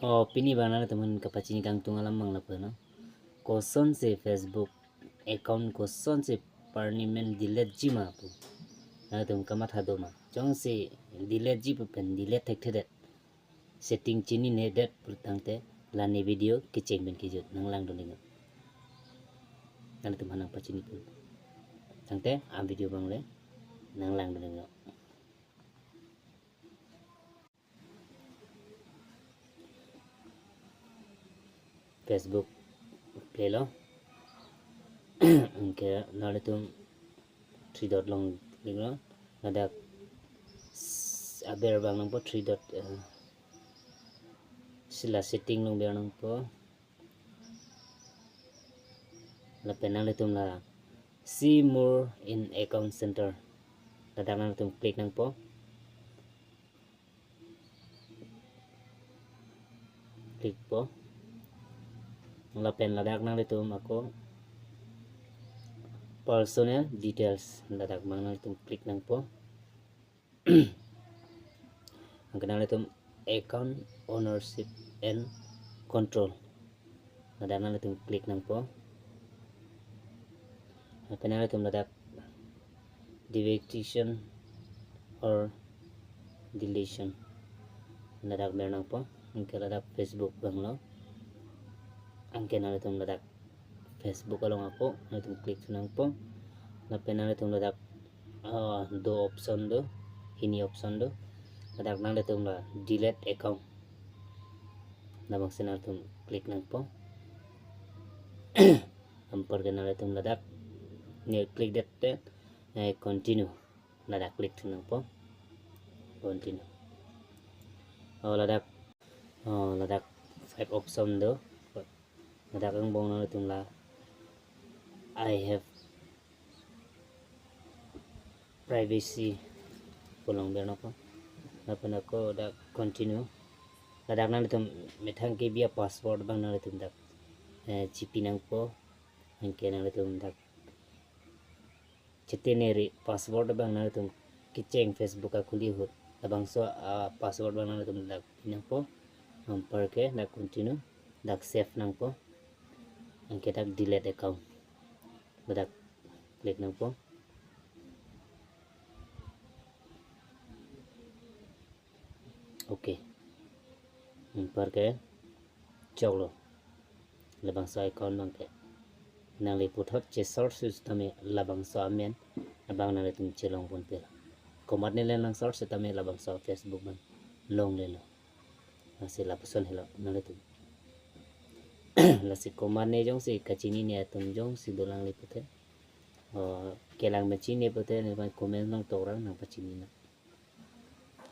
Oh, pini bana teman kapacini kang tungalam mang na no. Koson se Facebook account koson se parliament delete jima pu. Na tum kamat hadoma. Jong se delete ji pen delete tek tedet. Setting chini ne det purtang te lani video kiceng ben kijut nang lang dolinga. Nang tum hanang pacini pu. Tang te am video bang le nang lang dolinga. Facebook play lo. Angke nale tum 3 dot long lingo. Ada aber bang nang po 3 dot sila setting long ber nang po la penang le tum la see more in account center la nang tum klik nang po klik po la pen la dak nang le tum ako personal details la dak mang nang tum klik nang po ang kanang le tum account ownership and control la dak nang le tum klik nang po penang le tum la dak deactivation or deletion la dak ber nang po angke la dak Facebook bang lo angke na tum la dak Facebook along ako na tum klik nang po na penang tum la dak do option do ini option do la dak nang tum la delete account na bang sinar tum klik nang po ampar ke na tum la dak ne klik det continue la dak klik nang po continue la dak 5 option do la dak ang bong na tum la I have privacy pulang ber nako na panako dak continue la dak na tum methang ke bia password bang na tum dak GP nang po angke na tum dak cheteneri password bang na tum kiceng Facebook a khuli hut abang so password bang na tum dak nang po par ke dak continue dak save nang po angke dak delete account dak klik nang po oke par ke cholo labang sa account bang ke nang liput hot che sources tame labang sa amen abang na tum chelong pon pe komat ne lang source tame labang sa Facebook bang long le lo asi la person hello na tum la si komat ne jong si kachini ne tum jong si dolang liput he kelang machine ne pote ne comment nang torang nang pachini na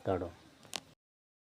karo